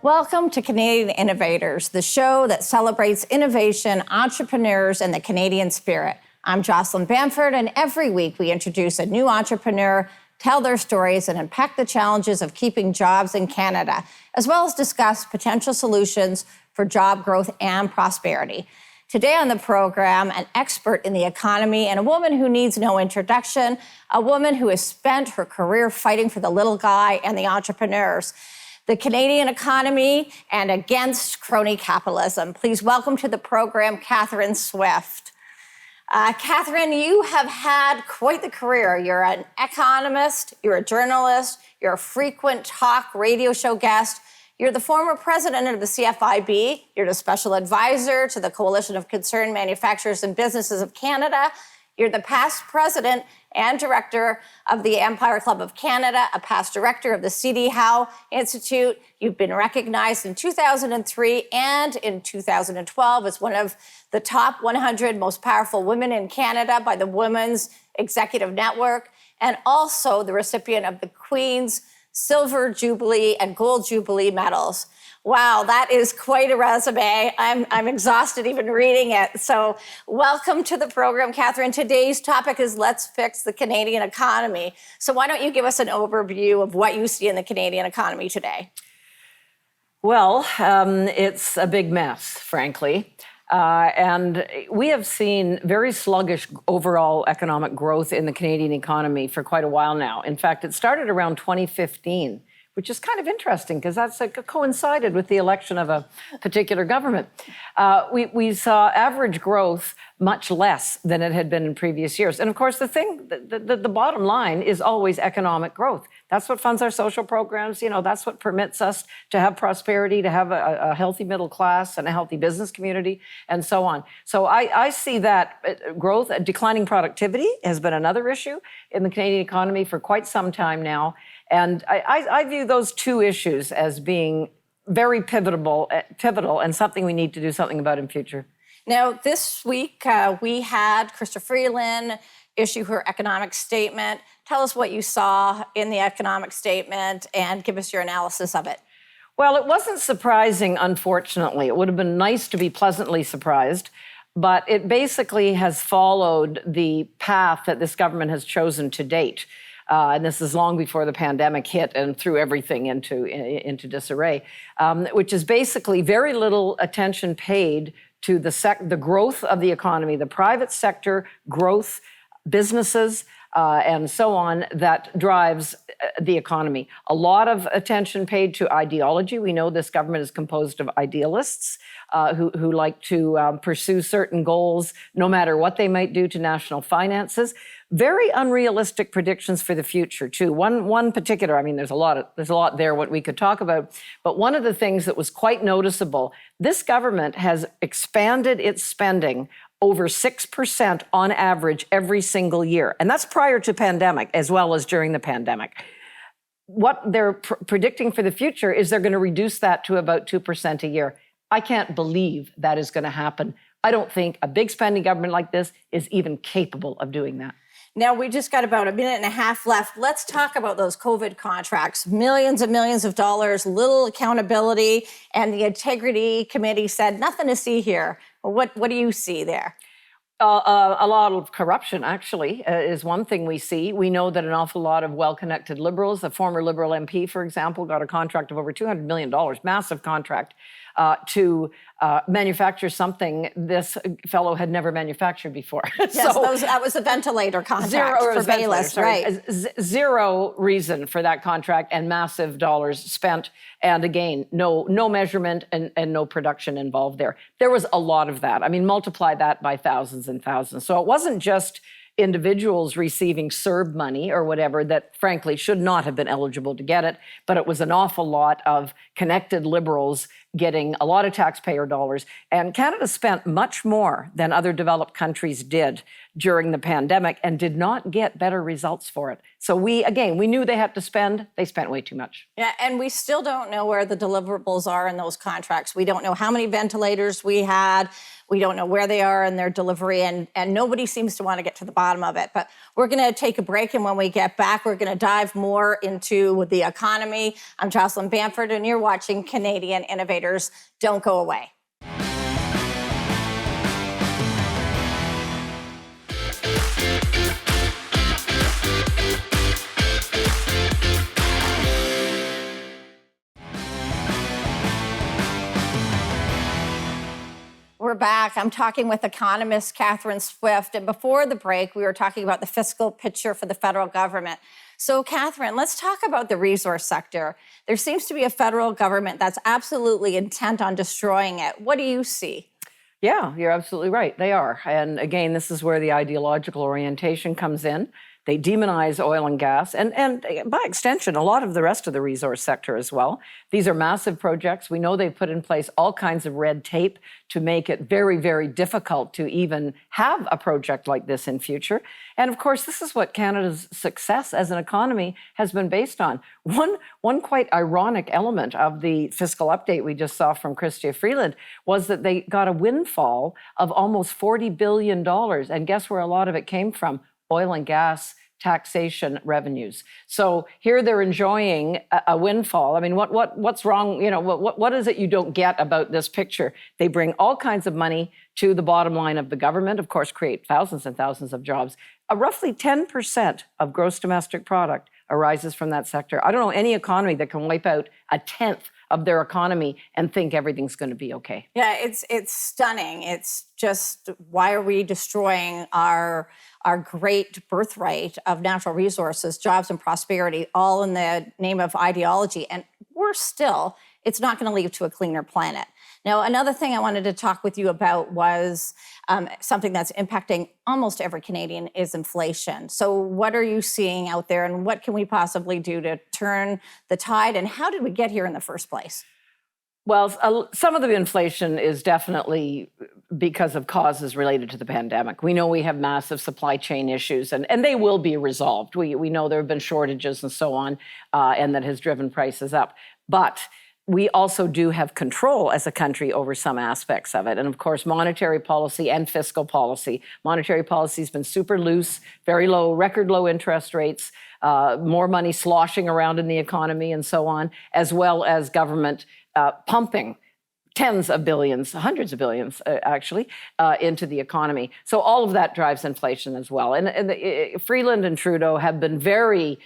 Welcome to Canadian Innovators, the show that celebrates innovation, entrepreneurs, and the Canadian spirit. I'm Jocelyn, and every week we introduce a new entrepreneur, tell their stories, and unpack the challenges of keeping jobs in Canada, as well as discuss potential solutions for job growth and prosperity. Today on the program, an expert in the economy and a woman who needs no introduction, a woman who has spent her career fighting for the little guy and the entrepreneurs, the Canadian economy, and against crony capitalism. Please welcome to the program, Catherine Swift. Catherine, you have had quite the career. You're an economist, you're a journalist, you're a frequent talk radio show guest. You're the former president of the CFIB. You're the special advisor to the Coalition of Concerned Manufacturers and Businesses of Canada. You're the past president and director of the Empire Club of Canada, a past director of the C.D. Howe Institute. You've been recognized in 2003 and in 2012 as one of the top 100 most powerful women in Canada by the Women's Executive Network, and also the recipient of the Queen's Silver Jubilee and Gold Jubilee medals. Wow, that is quite a resume. I'm exhausted even reading it. So welcome to the program, Catherine. Today's topic is Let's Fix the Canadian Economy. So why don't you give us an overview of what you see in the Canadian economy today? Well, it's a big mess, frankly. And we have seen very sluggish overall economic growth in the Canadian economy for quite a while now. In fact, it started around 2015, which is kind of interesting because that's coincided with the election of a particular government. We saw average growth much less than it had been in previous years. And of course, the bottom line is always economic growth. That's what funds our social programs. That's what permits us to have prosperity, to have a healthy middle class and a healthy business community, and so on. So I see that growth. Declining productivity has been another issue in the Canadian economy for quite some time now. And I view those two issues as being very pivotal and something we need to do something about in future. Now, this week, we had Chrystia Freeland issue her economic statement. Tell us what you saw in the economic statement and give us your analysis of it. Well, it wasn't surprising, unfortunately. It would have been nice to be pleasantly surprised, but it basically has followed the path that this government has chosen to date. And this is long before the pandemic hit and threw everything into disarray, which is basically very little attention paid to the growth of the economy, the private sector growth, businesses, and so on, that drives the economy. A lot of attention paid to ideology. We know this government is composed of idealists who like to pursue certain goals, no matter what they might do to national finances. Very unrealistic predictions for the future, too. One particular, there's a lot there what we could talk about, but one of the things that was quite noticeable, this government has expanded its spending over 6% on average every single year. And that's prior to pandemic as well as during the pandemic. What they're predicting for the future is they're going to reduce that to about 2% a year. I can't believe that is going to happen. I don't think a big spending government like this is even capable of doing that. Now, we just got about a minute and a half left. Let's talk about those COVID contracts. Millions and millions of dollars, little accountability, and the Integrity Committee said nothing to see here. What do you see there? A lot of corruption, actually, is one thing we see. We know that an awful lot of well-connected Liberals, a former Liberal MP, for example, got a contract of over $200 million, massive contract, to manufacture something this fellow had never manufactured before. Yes, that was a ventilator contract for Bayless, right? Zero reason for that contract and massive dollars spent. And again, no measurement and no production involved there. There was a lot of that. Multiply that by thousands and thousands. So it wasn't just individuals receiving CERB money or whatever that frankly should not have been eligible to get it, but it was an awful lot of connected Liberals getting a lot of taxpayer dollars. And Canada spent much more than other developed countries did during the pandemic and did not get better results for it. So we knew they had to spend. They spent way too much. Yeah, and we still don't know where the deliverables are in those contracts. We don't know how many ventilators we had. We don't know where they are in their delivery, and nobody seems to want to get to the bottom of it. But we're going to take a break, and when we get back, we're going to dive more into the economy. I'm Jocelyn Bamford, and you're watching Canadian Innovators. Don't go away. We're back. I'm talking with economist Catherine Swift. And before the break, we were talking about the fiscal picture for the federal government. So, Catherine, let's talk about the resource sector. There seems to be a federal government that's absolutely intent on destroying it. What do you see? Yeah, you're absolutely right. They are. And again, this is where the ideological orientation comes in. They demonize oil and gas, and by extension, a lot of the rest of the resource sector as well. These are massive projects. We know they've put in place all kinds of red tape to make it very, very difficult to even have a project like this in future. And of course, this is what Canada's success as an economy has been based on. One quite ironic element of the fiscal update we just saw from Chrystia Freeland was that they got a windfall of almost $40 billion. And guess where a lot of it came from? Oil and gas taxation revenues. So here they're enjoying a windfall. I mean, what's wrong? You know, what is it you don't get about this picture? They bring all kinds of money to the bottom line of the government, of course, create thousands and thousands of jobs. Roughly 10% of gross domestic product arises from that sector. I don't know any economy that can wipe out a tenth of their economy and think everything's going to be okay. Yeah, it's stunning. It's just, why are we destroying our great birthright of natural resources, jobs, and prosperity, all in the name of ideology? And worse still, it's not going to lead to a cleaner planet. Now, another thing I wanted to talk with you about was something that's impacting almost every Canadian is inflation. So what are you seeing out there, and what can we possibly do to turn the tide, and how did we get here in the first place? Well, some of the inflation is definitely because of causes related to the pandemic. We know we have massive supply chain issues, and they will be resolved. We know there have been shortages and so on, and that has driven prices up. But we also do have control as a country over some aspects of it. And of course, monetary policy and fiscal policy. Monetary policy has been super loose, very low, record low interest rates, more money sloshing around in the economy and so on, as well as government pumping tens of billions, hundreds of billions, actually, into the economy. So all of that drives inflation as well. And Freeland and Trudeau have been very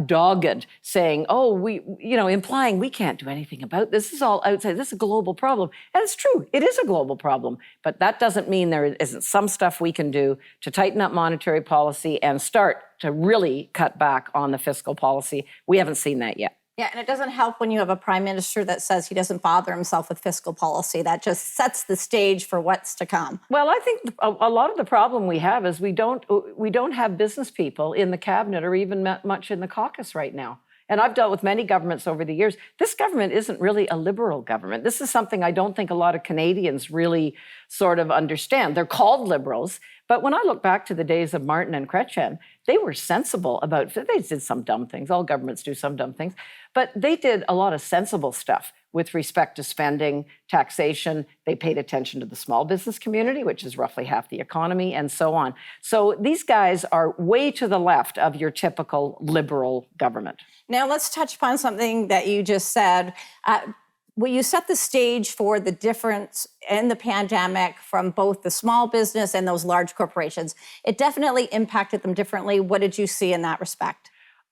dogged, saying, implying we can't do anything about this. This is all outside. This is a global problem. And it's true. It is a global problem. But that doesn't mean there isn't some stuff we can do to tighten up monetary policy and start to really cut back on the fiscal policy. We haven't seen that yet. Yeah, and it doesn't help when you have a prime minister that says he doesn't bother himself with fiscal policy. That just sets the stage for what's to come. Well, I think a lot of the problem we have is we don't have business people in the cabinet or even much in the caucus right now. And I've dealt with many governments over the years. This government isn't really a liberal government. This is something I don't think a lot of Canadians really sort of understand. They're called liberals, but when I look back to the days of Martin and Chrétien, they were sensible about, they did some dumb things. All governments do some dumb things, but they did a lot of sensible stuff with respect to spending, taxation. They paid attention to the small business community, which is roughly half the economy, and so on. So these guys are way to the left of your typical liberal government. Now let's touch upon something that you just said. Will you set the stage for the difference in the pandemic from both the small business and those large corporations? It definitely impacted them differently. What did you see in that respect?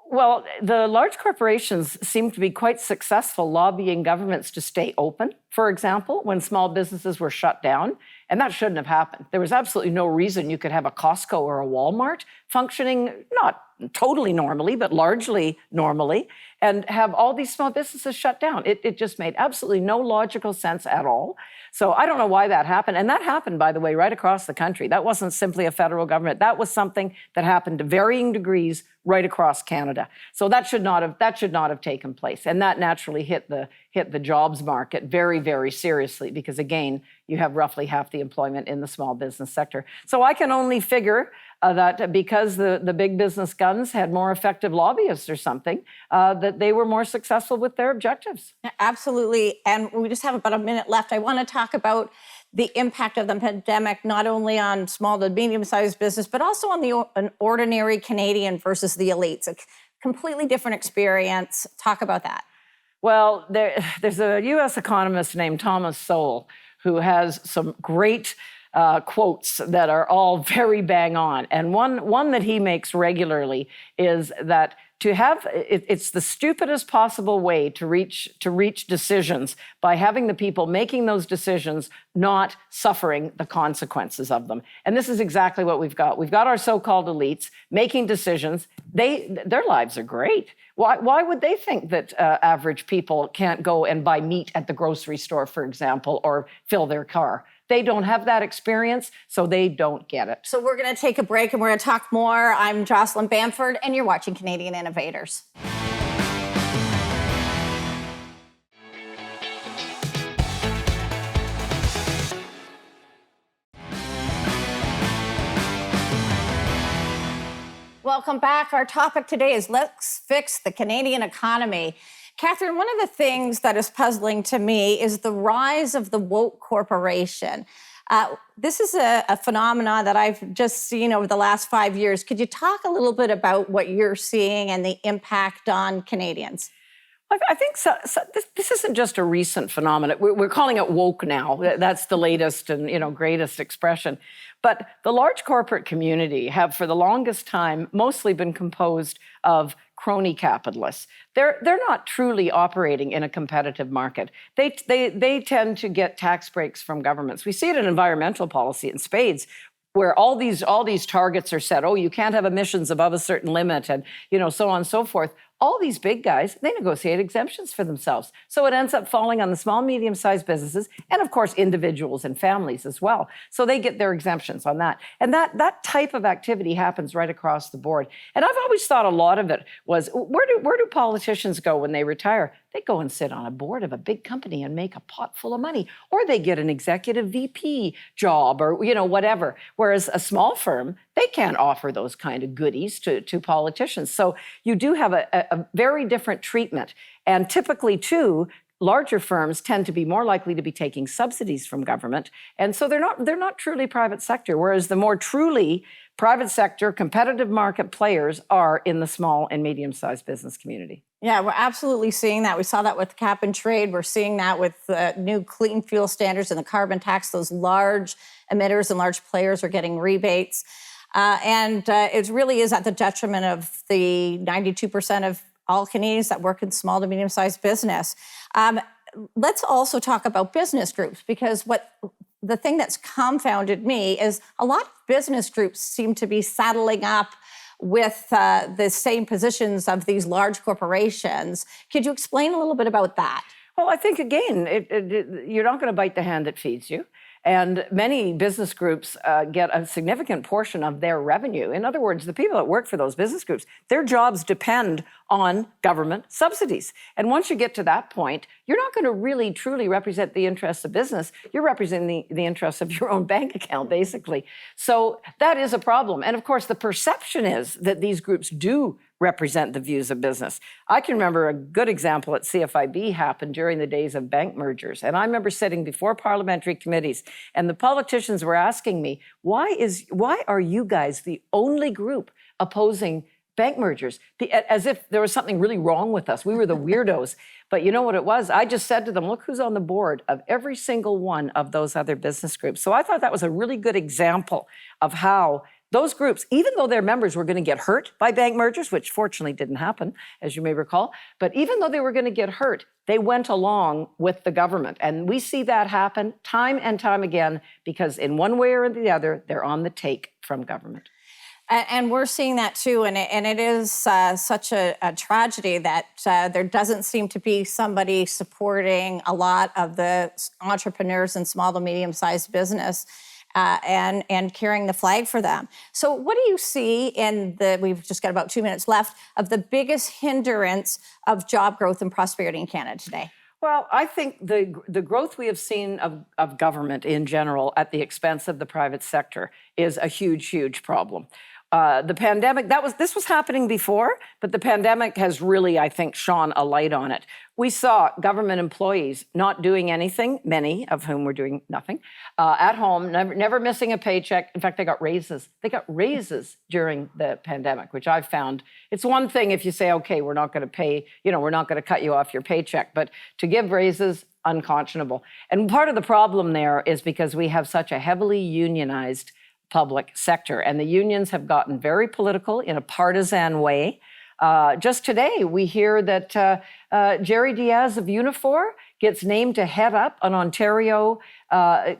Well, the large corporations seem to be quite successful lobbying governments to stay open, for example, when small businesses were shut down. And that shouldn't have happened. There was absolutely no reason you could have a Costco or a Walmart functioning, not totally normally, but largely normally, and have all these small businesses shut down. It just made absolutely no logical sense at all. So I don't know why that happened. And that happened, by the way, right across the country. That wasn't simply a federal government. That was something that happened to varying degrees right across Canada. So that should not have taken place. And that naturally hit the jobs market very, very seriously, because again, you have roughly half the employment in the small business sector. So I can only figure that because the big business guns had more effective lobbyists or something, that they were more successful with their objectives. Absolutely. And we just have about a minute left. I want to talk about the impact of the pandemic, not only on small to medium-sized business, but also on an ordinary Canadian versus the elites. A completely different experience. Talk about that. Well, there's a U.S. economist named Thomas Sowell who has some great quotes that are all very bang on. And one that he makes regularly is that it's the stupidest possible way to reach decisions by having the people making those decisions not suffering the consequences of them. And this is exactly what we've got. We've got our so-called elites making decisions. Their lives are great. Why would they think that average people can't go and buy meat at the grocery store, for example, or fill their car? They don't have that experience, so they don't get it. So we're going to take a break and we're going to talk more. I'm Jocelyn Bamford, and you're watching Canadian Innovators. Welcome back. Our topic today is Let's Fix the Canadian Economy. Catherine, one of the things that is puzzling to me is the rise of the woke corporation. This is a phenomenon that I've just seen over the last 5 years. Could you talk a little bit about what you're seeing and the impact on Canadians? I think this isn't just a recent phenomenon. We're calling it woke now. That's the latest and greatest expression. But the large corporate community have, for the longest time, mostly been composed of crony capitalists. They're not truly operating in a competitive market. They tend to get tax breaks from governments. We see it in environmental policy in spades, where all these targets are set. Oh, you can't have emissions above a certain limit, and so on and so forth. All these big guys, they negotiate exemptions for themselves. So it ends up falling on the small, medium-sized businesses, and of course, individuals and families as well. So they get their exemptions on that. And that type of activity happens right across the board. And I've always thought a lot of it was, where do politicians go when they retire? They go and sit on a board of a big company and make a pot full of money. Or they get an executive VP job or, whatever. Whereas a small firm, they can't offer those kind of goodies to politicians. So you do have a very different treatment. And typically, too, larger firms tend to be more likely to be taking subsidies from government. And so they're not truly private sector, whereas the more truly private sector, competitive market players are in the small and medium-sized business community. Yeah, we're absolutely seeing that. We saw that with cap and trade. We're seeing that with new clean fuel standards and the carbon tax. Those large emitters and large players are getting rebates. And it really is at the detriment of the 92% of all Canadians that work in small to medium-sized business. Let's also talk about business groups, because the thing that's confounded me is a lot of business groups seem to be saddling up with the same positions of these large corporations. Could you explain a little bit about that? Well, I think, again, you're not going to bite the hand that feeds you. And many business groups get a significant portion of their revenue. In other words, the people that work for those business groups, their jobs depend on government subsidies. And once you get to that point, you're not going to really, truly represent the interests of business. You're representing the interests of your own bank account, basically. So that is a problem. And of course, the perception is that these groups do represent the views of business. I can remember a good example at CFIB happened during the days of bank mergers. And I remember sitting before parliamentary committees, and the politicians were asking me, why are you guys the only group opposing bank mergers? As if there was something really wrong with us. We were the weirdos. But you know what it was? I just said to them, look who's on the board of every single one of those other business groups. So I thought that was a really good example of how those groups, even though their members were going to get hurt by bank mergers, which fortunately didn't happen, as you may recall, but even though they were going to get hurt, they went along with the government. And we see that happen time and time again, because in one way or the other, they're on the take from government. And we're seeing that too, and it is such a tragedy that there doesn't seem to be somebody supporting a lot of the entrepreneurs and small to medium-sized business and carrying the flag for them. So what do you see we've just got about 2 minutes left, of the biggest hindrance of job growth and prosperity in Canada today? Well, I think the growth we have seen of government in general at the expense of the private sector is a huge, huge problem. The pandemic, this was happening before, but the pandemic has really, I think, shone a light on it. We saw government employees not doing anything, many of whom were doing nothing, at home, never missing a paycheck. In fact, they got raises. They got raises during the pandemic, which I've found. It's one thing if you say, okay, we're not going to pay, we're not going to cut you off your paycheck, but to give raises, unconscionable. And part of the problem there is because we have such a heavily unionized public sector, and the unions have gotten very political in a partisan way. Just today, we hear that Jerry Diaz of Unifor gets named to head up an Ontario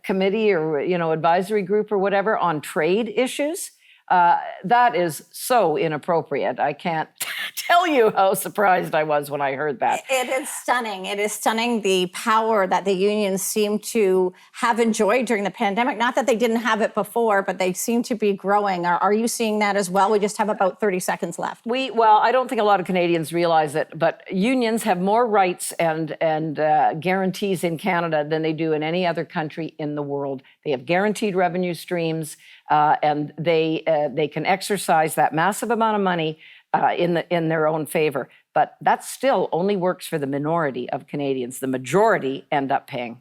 committee or advisory group or whatever on trade issues. That is so inappropriate. I can't tell you how surprised I was when I heard that. It is stunning. It is stunning, the power that the unions seem to have enjoyed during the pandemic. Not that they didn't have it before, but they seem to be growing. Are you seeing that as well? We just have about 30 seconds left. Well, I don't think a lot of Canadians realize it, but unions have more rights and guarantees in Canada than they do in any other country in the world. They have guaranteed revenue streams, and they can exercise that massive amount of money in their own favor. But that still only works for the minority of Canadians. The majority end up paying.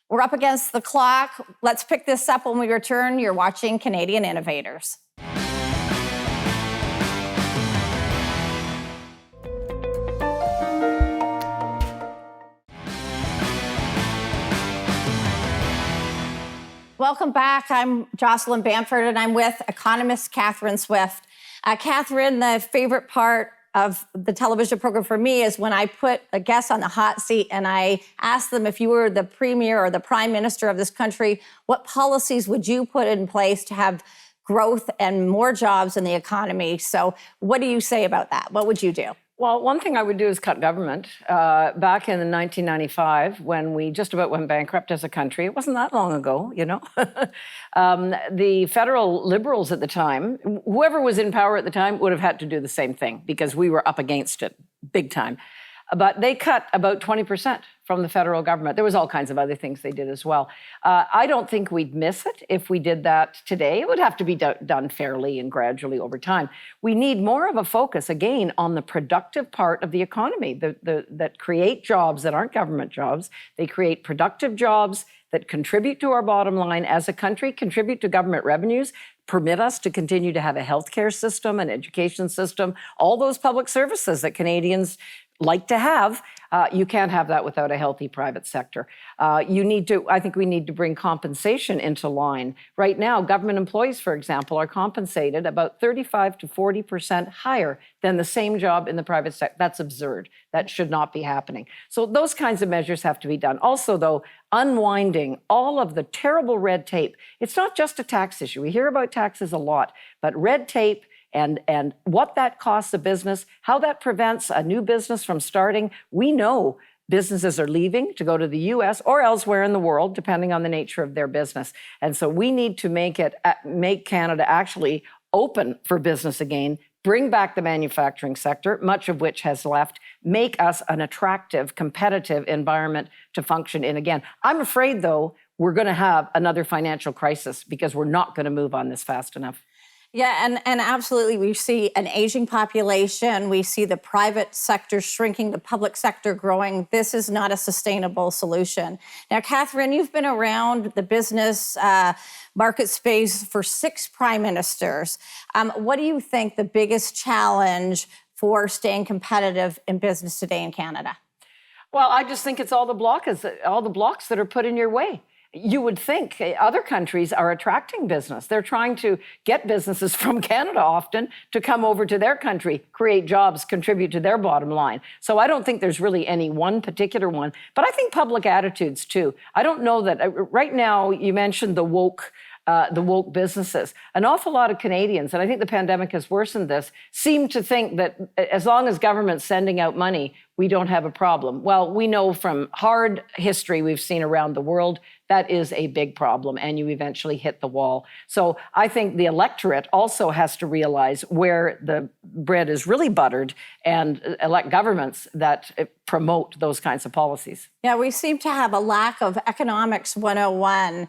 We're up against the clock. Let's pick this up when we return. You're watching Canadian Innovators. Welcome back. I'm Jocelyn Bamford, and I'm with economist Catherine Swift. Catherine, the favorite part of the television program for me is when I put a guest on the hot seat and I ask them, if you were the premier or the prime minister of this country, what policies would you put in place to have growth and more jobs in the economy? So what do you say about that? What would you do? Well, one thing I would do is cut government. Back in 1995, when we just about went bankrupt as a country, it wasn't that long ago, the federal Liberals at the time, whoever was in power at the time, would have had to do the same thing because we were up against it big time. But they cut about 20% from the federal government. There was all kinds of other things they did as well. I don't think we'd miss it if we did that today. It would have to be done fairly and gradually over time. We need more of a focus, again, on the productive part of the economy that create jobs that aren't government jobs. They create productive jobs that contribute to our bottom line as a country, contribute to government revenues, permit us to continue to have a healthcare system, an education system, all those public services that Canadians like to have. You can't have that without a healthy private sector. I think we need to bring compensation into line. Right now, government employees, for example, are compensated about 35 to 40% higher than the same job in the private sector. That's absurd. That should not be happening. So those kinds of measures have to be done. Also, though, unwinding all of the terrible red tape. It's not just a tax issue. We hear about taxes a lot, but red tape and what that costs a business, how that prevents a new business from starting. We know businesses are leaving to go to the US or elsewhere in the world, depending on the nature of their business. And so we need to make Canada actually open for business again, bring back the manufacturing sector, much of which has left, make us an attractive, competitive environment to function in again. I'm afraid, though, we're going to have another financial crisis because we're not going to move on this fast enough. Yeah, and absolutely, we see an aging population. We see the private sector shrinking, the public sector growing. This is not a sustainable solution. Now, Catherine, you've been around the business market space for 6 prime ministers. What do you think the biggest challenge for staying competitive in business today in Canada? Well, I just think it's all the blocks that are put in your way. You would think other countries are attracting business. They're trying to get businesses from Canada often to come over to their country, create jobs, contribute to their bottom line. So I don't think there's really any one particular one, but I think public attitudes too. I don't know that right now you mentioned the woke the woke businesses. An awful lot of Canadians, and I think the pandemic has worsened this, seem to think that as long as government's sending out money, we don't have a problem. Well, we know from hard history we've seen around the world, that is a big problem, and you eventually hit the wall. So I think the electorate also has to realize where the bread is really buttered and elect governments that promote those kinds of policies. Yeah, we seem to have a lack of economics 101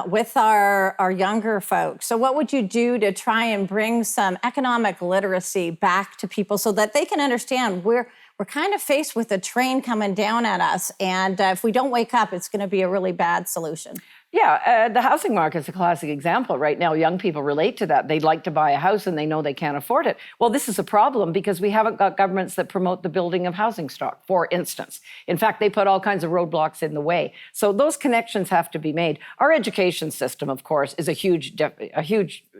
with our younger folks. So what would you do to try and bring some economic literacy back to people so that they can understand we're kind of faced with a train coming down at us, and if we don't wake up, it's going to be a really bad solution? Yeah, the housing market is a classic example. Right now, young people relate to that. They'd like to buy a house and they know they can't afford it. Well, this is a problem because we haven't got governments that promote the building of housing stock, for instance. In fact, they put all kinds of roadblocks in the way. So those connections have to be made. Our education system, of course, is a huge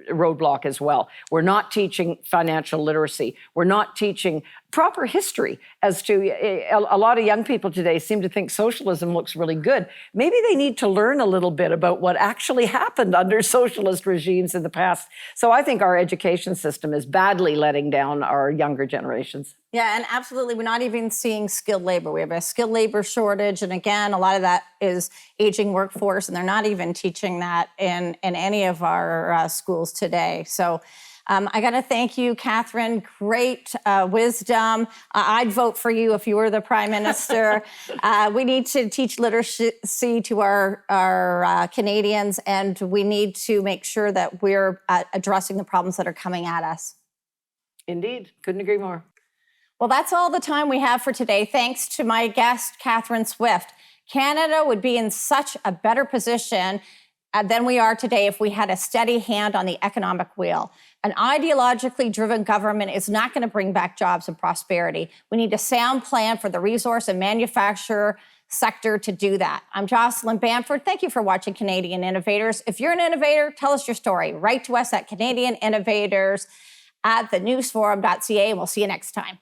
roadblock as well. We're not teaching financial literacy. We're not teaching proper history as to a lot of young people today seem to think socialism looks really good. Maybe they need to learn a little bit about what actually happened under socialist regimes in the past. So I think our education system is badly letting down our younger generations. Yeah, and absolutely. We're not even seeing skilled labor. We have a skilled labor shortage. And again, a lot of that is aging workforce, and they're not even teaching that in any of our schools today. So I got to thank you, Catherine. Great wisdom. I'd vote for you if you were the Prime Minister. We need to teach literacy to our Canadians, and we need to make sure that we're addressing the problems that are coming at us. Indeed. Couldn't agree more. Well, that's all the time we have for today. Thanks to my guest, Catherine Swift. Canada would be in such a better position than we are today if we had a steady hand on the economic wheel. An ideologically driven government is not going to bring back jobs and prosperity. We need a sound plan for the resource and manufacturer sector to do that. I'm Jocelyn Bamford. Thank you for watching Canadian Innovators. If you're an innovator, tell us your story. Write to us at Canadian Innovators at thenewsforum.ca, and we'll see you next time.